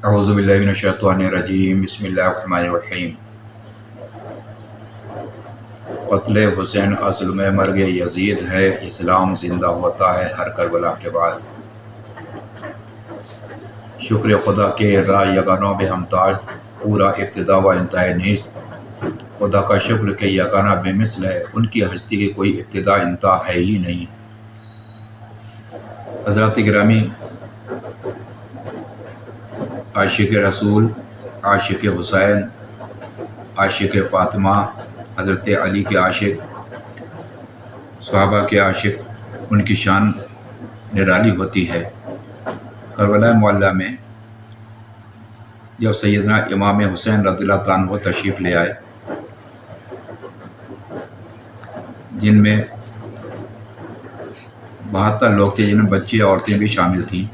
अऊज़ु बिल्लाहि मिनश्शैतानिर्रजीम बिस्मिल्लाहिर्रहमानिर्रहीम। क़त्ल हुसैन अज़्लुम मर्ग यज़ीद है, इस्लाम ज़िंदा होता है हर करबला के बाद। शुक्र खुदा के राह यगानों में हमताज, पूरा इब्तिदा व इंतहा नीस्त। खुदा का शुक्र के यगाना बेमिसल है, उनकी हस्ती की कोई इब्तिदा इंतहा है ही नहीं। हज़रत गिरामी आशिक रसूल, आशिक हुसैन, आशिक फ़ातिमा, हज़रत अली के आशिक, सहाबा के आशिक, उनकी शान निराली होती है। करबला मुअल्ला में जब सैयदना इमाम हुसैन रज़ियल्लाहु ताला अन्हु तशरीफ़ ले आए, जिनमें 72 लोग थे, जिनमें बच्चे औरतें भी शामिल थीं।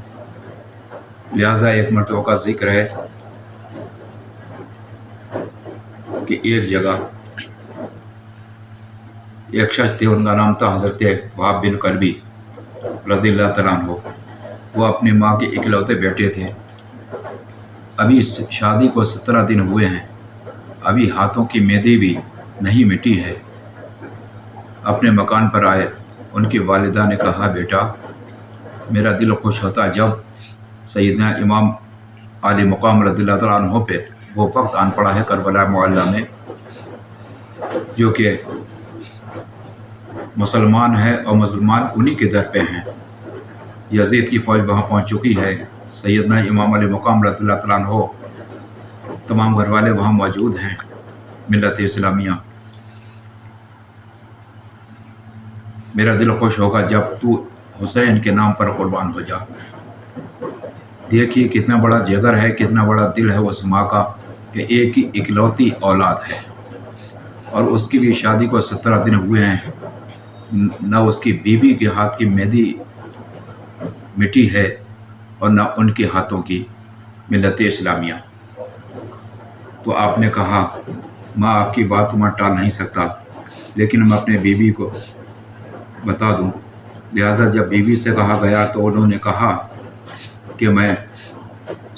लिहाजा एक मरतबा का जिक्र है कि एक जगह एक शख्स थे, उनका नाम था हज़रत वहाब बिन कल्बी रज़ियल्लाहु ताला अन्हु। वो अपनी माँ के इकलौते बेटे थे। अभी शादी को 17 दिन हुए हैं, अभी हाथों की मेहंदी भी नहीं मिटी है। अपने मकान पर आए, उनकी वालिदा ने कहा, बेटा मेरा दिल खुश होता जब सैयदना इमाम आली मुकाम रज़ियल्लाहु ताला अन्हु पे वो वक्त आन पड़ा है करबला मुअल्ला में, जो कि मुसलमान है और मुसलमान उन्हीं के दर पे हैं। यजीद की फ़ौज वहाँ पहुँच चुकी है। सैयदना इमाम अली मुकाम रज़ियल्लाहु ताला अन्हु तमाम घर वाले वहाँ मौजूद हैं। मिल्लत इस्लामिया, मेरा दिल खुश होगा जब तू हुसैन के नाम पर कुर्बान हो जा। देखिए कितना बड़ा जिगर है, कितना बड़ा दिल है उस माँ का कि एक ही इकलौती औलाद है और उसकी भी शादी को 17 दिन हुए हैं, न उसकी बीवी के हाथ की मेहंदी मिटी है और न उनके हाथों की। मिल्लत इस्लामिया, तो आपने कहा माँ आपकी बात मैं टाल नहीं सकता, लेकिन मैं अपने बीवी को बता दूं। लिहाजा जब बीवी से कहा गया तो उन्होंने कहा कि मैं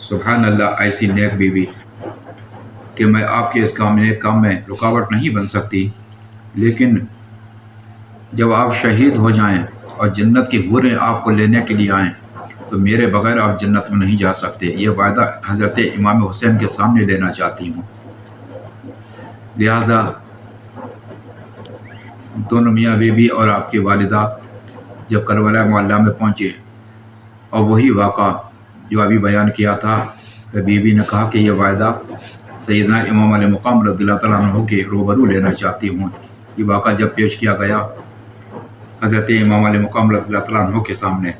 सुभान अल्लाह, ऐसी नेक बीवी कि मैं आपके इस काम में रुकावट नहीं बन सकती, लेकिन जब आप शहीद हो जाएं और जन्नत की हूरें आपको लेने के लिए आएँ तो मेरे बगैर आप जन्नत में नहीं जा सकते। ये वायदा हज़रत इमाम हुसैन के सामने लेना चाहती हूँ। लिहाजा दोनों मियाँ बीबी और आपकी वालिदा जब करबला मुअल्ला में पहुँचे और वही वाक़ा जो अभी बयान किया था, तो बीबी ने कहा कि यह वायदा सैयदना इमाम अली मुकाम रज़ियल्लाहु ताला अन्हु के रूबरू लेना चाहती हूँ। ये वाक़ा जब पेश किया गया हज़रत इमाम अली मुकाम रज़ियल्लाहु ताला अन्हु के सामने,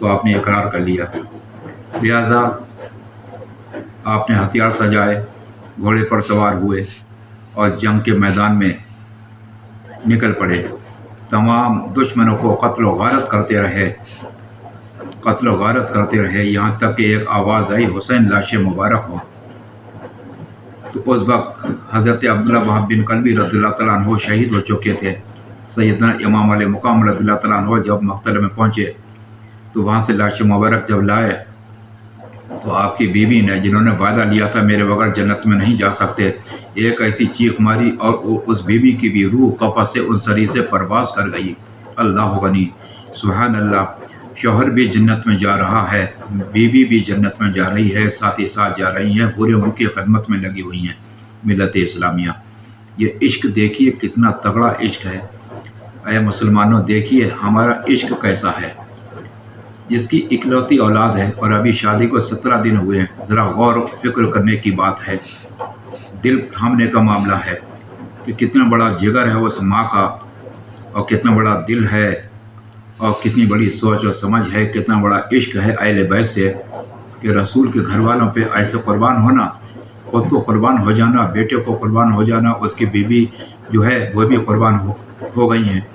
तो आपने इकरार कर लिया। लिहाजा आपने हथियार सजाए, घोड़े पर सवार हुए और जंग के मैदान में निकल पड़े। तमाम दुश्मनों को कत्ल व गारत करते रहे, यहाँ तक कि एक आवाज़ आई, हुसैन लाश मुबारक हो। तो उस वक्त हज़रत अब्दुल्ला वहाब बिन कल्बी रज़ियल्लाहु ताला अन्हु शहीद हो चुके थे। सैयदना इमाम अली मुकाम रज़ियल्लाहु ताला अन्हु जब मक़तल में पहुँचे तो वहाँ से लाश मुबारक जब लाए तो आपकी बीवी ने, जिन्होंने वायदा लिया था मेरे बगैर जन्नत में नहीं जा सकते, एक ऐसी चीख मारी और उस बीवी की भी रूह कफ़न से उन सरी से परवाज़ कर गई। अल्लाह गनी, सुभान अल्लाह। शौहर भी जन्नत में जा रहा है, बीवी भी जन्नत में जा रही है, साथ ही साथ जा रही हैं, पूरे उनकी खिदमत में लगी हुई हैं। मिल्लत इस्लामिया, ये इश्क देखिए कितना तगड़ा इश्क है। ऐ मुसलमानों, देखिए हमारा इश्क कैसा है, जिसकी इकलौती औलाद है और अभी शादी को 17 दिन हुए हैं। ज़रा गौर फिक्र करने की बात है, दिल थामने का मामला है कि कितना बड़ा जिगर है उस माँ का और कितना बड़ा दिल है और कितनी बड़ी सोच और समझ है, कितना बड़ा इश्क है अहले बैत से कि रसूल के घर वालों पे ऐसे कुर्बान होना, खुद को कुर्बान हो जाना, बेटे को कुर्बान हो जाना, उसकी बीवी जो है वो भी कुर्बान हो गई हैं।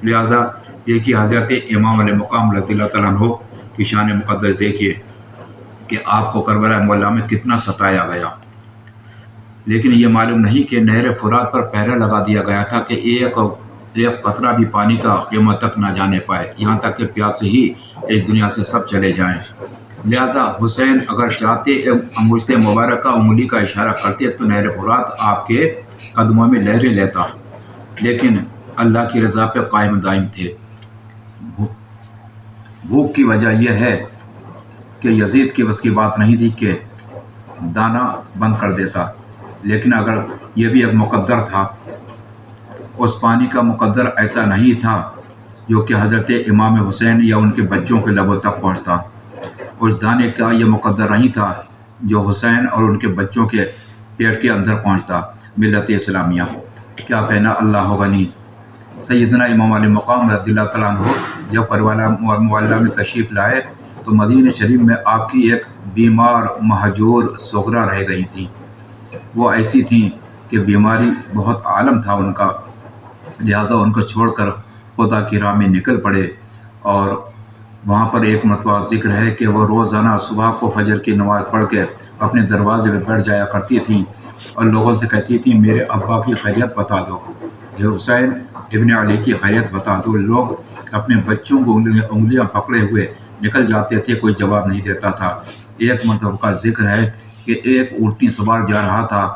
लिहाजा देखिए हज़रत इमाम अली मुकाम रज़ियल्लाहु ताला अन्हु की शान मुक़द्दस देखिए कि आपको करबला मुअल्ला में कितना सताया गया, लेकिन ये मालूम नहीं कि नहर फुरात पर पहरा लगा दिया गया था कि एक कतरा भी पानी का क़यामत तक ना जाने पाए, यहाँ तक कि प्यास से ही इस दुनिया से सब चले जाएं। لہذا حسین اگر چاہتے انگشت مبارکہ انگلی کا اشارہ کرتے تو نہر فرات آپ کے قدموں میں لہریں لیتا، لیکن اللہ کی رضا پہ قائم دائم تھے۔ بھوک کی وجہ یہ ہے کہ یزید کی بس کی بات نہیں تھی کہ دانا بند کر دیتا، لیکن اگر یہ بھی ایک مقدر تھا، اس پانی کا مقدر ایسا نہیں تھا جو کہ حضرت امام حسین یا ان کے بچوں کے لبوں تک پہنچتا۔ اس دانے کا یہ مقدر نہیں تھا جو حسین اور ان کے بچوں کے پیٹ کے اندر پہنچتا۔ ملت اسلامیہ کیا کہنا اللہ غنی۔ سیدنا امام علی مقام رضی اللہ تعالیٰ عنہ جب کربلا معلیٰ میں تشریف لائے تو مدینہ شریف میں آپ کی ایک بیمار مہجور صغرا رہ گئی تھیں۔ وہ ایسی تھیں کہ بیماری بہت عالم تھا ان کا، لہٰذا ان کو چھوڑ کر خدا کی راہ میں نکل پڑے۔ اور وہاں پر ایک مرتبہ ذکر ہے کہ وہ روزانہ صبح کو فجر کی نماز پڑھ کے اپنے دروازے پہ بیٹھ جایا کرتی تھیں اور لوگوں سے کہتی تھیں میرے ابا کی خیریت بتا دو، یہ حسین ابن علی کی خیریت بتا دو۔ لوگ اپنے بچوں کو انگلیاں پکڑے ہوئے نکل جاتے تھے، کوئی جواب نہیں دیتا تھا۔ ایک مرتبہ کا ذکر ہے کہ ایک اونٹنی سوار جا رہا تھا،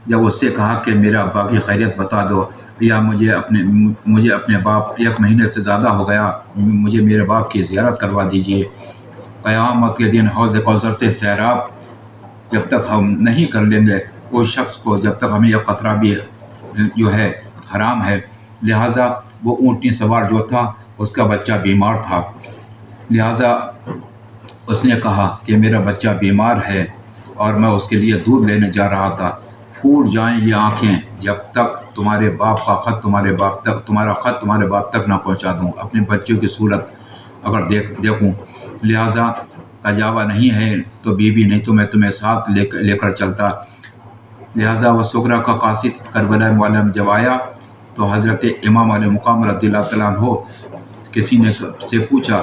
جب اس سے کہا کہ میرا ابا کی خیریت بتا دو یا مجھے اپنے باپ، ایک مہینے سے زیادہ ہو گیا، مجھے میرے باپ کی زیارت کروا دیجئے۔ قیامت کے دن حوض کوثر سے سیراب جب تک ہم نہیں کر لیں گے اس شخص کو، جب تک ہمیں یہ قطرہ بھی جو ہے حرام ہے۔ لہٰذا وہ اونٹنی سوار جو تھا اس کا بچہ بیمار تھا، لہٰذا اس نے کہا کہ میرا بچہ بیمار ہے اور میں اس کے لیے دودھ لینے جا رہا تھا، پھوٹ جائیں یہ آنکھیں جب تک تمہارا خط تمہارے باپ تک نہ پہنچا دوں، اپنے بچوں کی صورت اگر دیکھوں۔ لہٰذا کجاوا نہیں ہے تو بیوی نہیں تو میں تمہیں ساتھ لے کر چلتا۔ لہٰذا وہ صغرا کا قاصد کربلا معلیٰ میں جب آیا تو حضرت امام علیہ مقام رضی اللہ تعالیٰ عنہ کسی نے سے پوچھا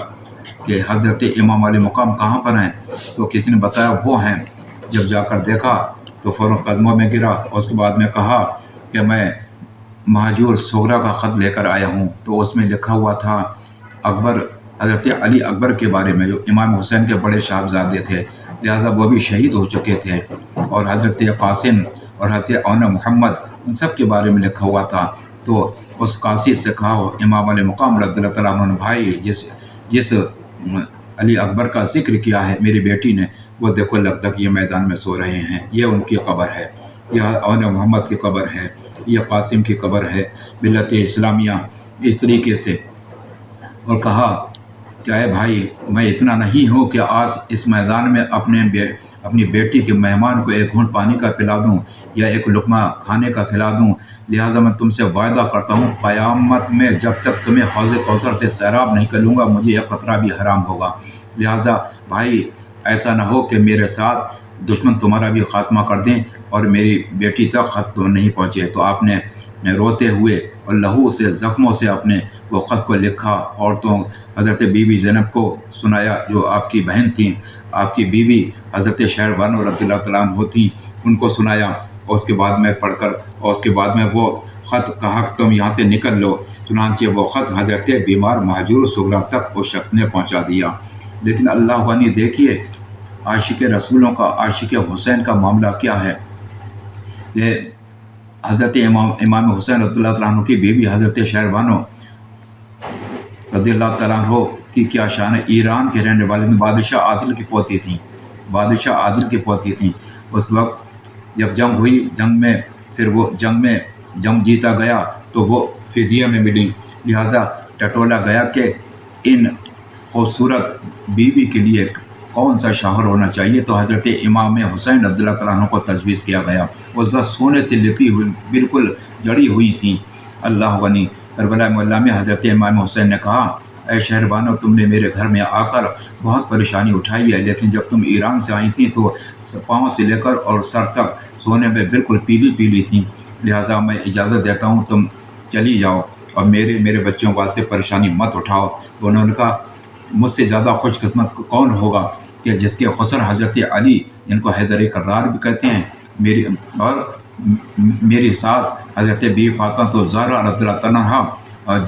کہ حضرت امام علیہ مقام کہاں پر ہیں، تو کسی نے بتایا وہ ہیں۔ جب جا کر دیکھا تو فوراً قدموں میں گرا، اس کے بعد میں کہا کہ میں مہجور صغرا کا خط لے کر آیا ہوں، تو اس میں لکھا ہوا تھا حضرت علی اکبر کے بارے میں، جو امام حسین کے بڑے صاحبزادے تھے، لہٰذا وہ بھی شہید ہو چکے تھے، اور حضرت قاسم اور حضرت اون محمد ان سب کے بارے میں لکھا ہوا تھا۔ تو اس قاصد سے کہا امام علیہ مقام رضی اللہ تعالیٰ عنہ بھائی جس علی اکبر کا ذکر کیا ہے میری بیٹی نے، وہ دیکھو لگتا کہ یہ میدان میں سو رہے ہیں، یہ ان کی قبر ہے، یہ اون محمد کی قبر ہے، یہ قاسم کی قبر ہے۔ ملت اسلامیہ اس طریقے سے، اور کہا کیا ہے بھائی، میں اتنا نہیں ہوں کہ آج اس میدان میں اپنی بیٹی کے مہمان کو ایک گھونٹ پانی کا پلا دوں یا ایک لقمہ کھانے کا کھلا دوں، لہٰذا میں تم سے وعدہ کرتا ہوں قیامت میں جب تک تمہیں حوض کوثر سے سیراب نہیں کروں گا مجھے ایک قطرہ بھی حرام ہوگا۔ لہٰذا بھائی ایسا نہ ہو کہ میرے ساتھ دشمن تمہارا بھی خاتمہ کر دیں اور میری بیٹی تک خط تو نہیں پہنچے۔ تو آپ نے روتے ہوئے اور لہو سے زخموں سے اپنے وہ خط کو لکھا، عورتوں حضرت بی بی زینب کو سنایا جو آپ کی بہن تھیں، آپ کی بیوی حضرت شہربانو رضی اللہ تعالیٰ عنہ تھیں، ان کو سنایا، اور اس کے بعد میں پڑھ کر اور اس کے بعد میں وہ خط کہا کہ تم یہاں سے نکل لو، چنانچہ وہ خط حضرت بیمار مہجور صغرا تک اس شخص نے پہنچا دیا۔ لیکن اللہ غنی دیکھیے عاشق رسولوں کا، عاشق حسین کا معاملہ کیا ہے۔ یہ حضرت امام حسین رضی اللہ تعالیٰ عنہ کی بیوی حضرت شہربانو رضی اللہ تعالیٰ عنہ کی کیا شان ہے۔ ایران کے رہنے والے بادشاہ عادل کی پوتی تھیں، بادشاہ عادل کی پوتی تھیں۔ اس وقت جب جنگ ہوئی، جنگ جیتا گیا تو وہ فدیہ میں ملی، لہٰذا ٹٹولا گیا کہ ان خوبصورت بیوی کے لیے کون سا شوہر ہونا چاہیے، تو حضرت امام حسین رضی اللہ تعالیٰ عنہ کو تجویز کیا گیا۔ اس وقت سونے سے لپی ہوئی بالکل جڑی ہوئی تھیں۔ اللہ غنی کربلا معلیٰ میں حضرت امام حسین نے کہا اے شہربانو تم نے میرے گھر میں آ کر بہت پریشانی اٹھائی ہے، لیکن جب تم ایران سے آئی تھیں تو پاؤں سے لے کر اور سر تک سونے میں بالکل پیلی تھیں، لہٰذا میں اجازت دیتا ہوں تم چلی جاؤ اور میرے بچوں کو واسطے پریشانی مت اٹھاؤ۔ تو انہوں نے کہا مجھ سے زیادہ خوش قسمت کون ہوگا کہ جس کے خسر حضرت علی جن کو حیدر کرار بھی کہتے ہیں، میری ساس حضرت بی فاطمہ تو زہرا رضی اللہ عنہا، اور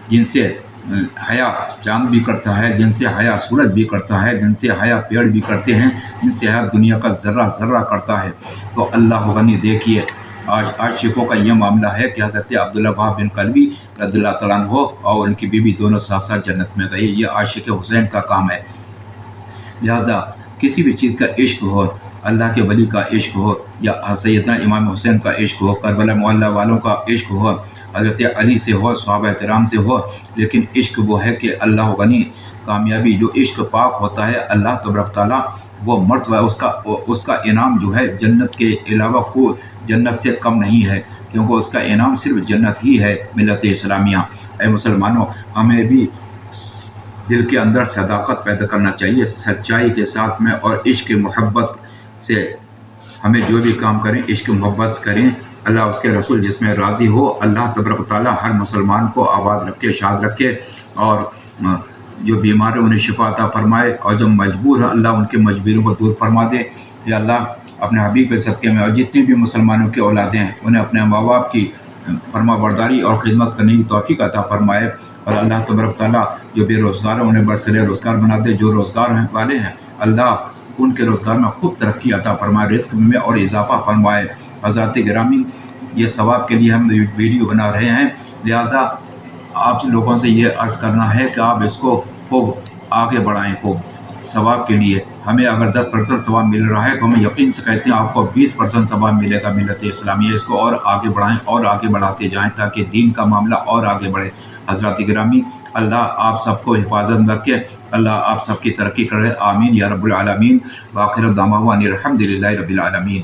جن سے हया चांद भी करता है, जिनसे हया सूरज भी करता है, जिनसे हया पेड़ भी करते हैं, जिनसे हया दुनिया का ज़र्रा ज़र्रा करता है। तो अल्लाह गनी देखिए आज आशिकों का ये मामला है कि हज़रत अब्दुल्ला वहाब बिन कल्बी रज़ियल्लाहु तआला अन्हु और उनकी बीवी दोनों साथ साथ जन्नत में गए। ये आशिक हुसैन का काम है। लिहाजा किसी भी चीज़ का इश्क हो, अल्लाह के वली का इश्क हो या सैयदना इमाम हुसैन का इश्क हो, करबला मोहल्ला वालों का इश्क हो, हज़रत अली से हो, सहाबा किराम से हो, लेकिन इश्क वो है कि अल्लाह गनी कामयाबी जो इश्क पाक होता है अल्लाह तबारक तआला वो मर्तबा उसका इनाम जो है जन्नत के अलावा को जन्नत से कम नहीं है, क्योंकि उसका इनाम सिर्फ जन्नत ही है। मिलत इस्लामिया ऐ मुसलमानों, हमें भी दिल के अंदर सदाकत पैदा करना चाहिए सच्चाई के साथ में, और इश्क मोहब्बत से हमें जो भी काम करें इश्क मोहब्बत करें। अल्लाह उसके रसूल जिसमें राज़ी हो। अल्लाह तबारक तआला हर मुसलमान को आबाद रखे, शाद रखे, और जो बीमार है उन्हें शिफा अता फरमाए, और जो मजबूर है अल्लाह उनके मजबूरियों को दूर फरमा दे। या अल्लाह अपने हबीब के सदक़े में और जितने भी मुसलमानों के औलादें हैं उन्हें अपने माँ बाप की फरमा बरदारी और खिदमत करने की तौफीक अता फरमाए। और अल्लाह तबारक तआला जो बेरोज़गार है उन्हें बरसरे रोज़गार बना दे, जो रोज़गार वाले हैं अल्लाह उनके रोज़गार में खूब तरक्की अता फरमाए, रिस्क में और इजाफ़ा फरमाए। हज़रात गिरामी, ये सवाब के लिए हम वीडियो बना रहे हैं, लिहाजा आप लोगों से ये अर्ज़ करना है कि आप इसको खूब आगे बढ़ाएँ। खूब सवाब के लिए हमें अगर 10% सवाब मिल रहा है तो हम यकीन से कहते हैं आपको 20% सवाब मिलेगा। मिलत इस्लामिया इसको और आगे बढ़ाएं और आगे बढ़ाते जाएं ताकि दीन का मामला और आगे बढ़े। हज़रात गिरामी, अल्लाह आप सबको हिफाजत में रखे, अल्लाह आप सबकी तरक्की करे। आमीन या रब्बुल आलमीन। व आखिर दावाना अनिल हम्दुलिल्लाहि रब्बिल आलमीन।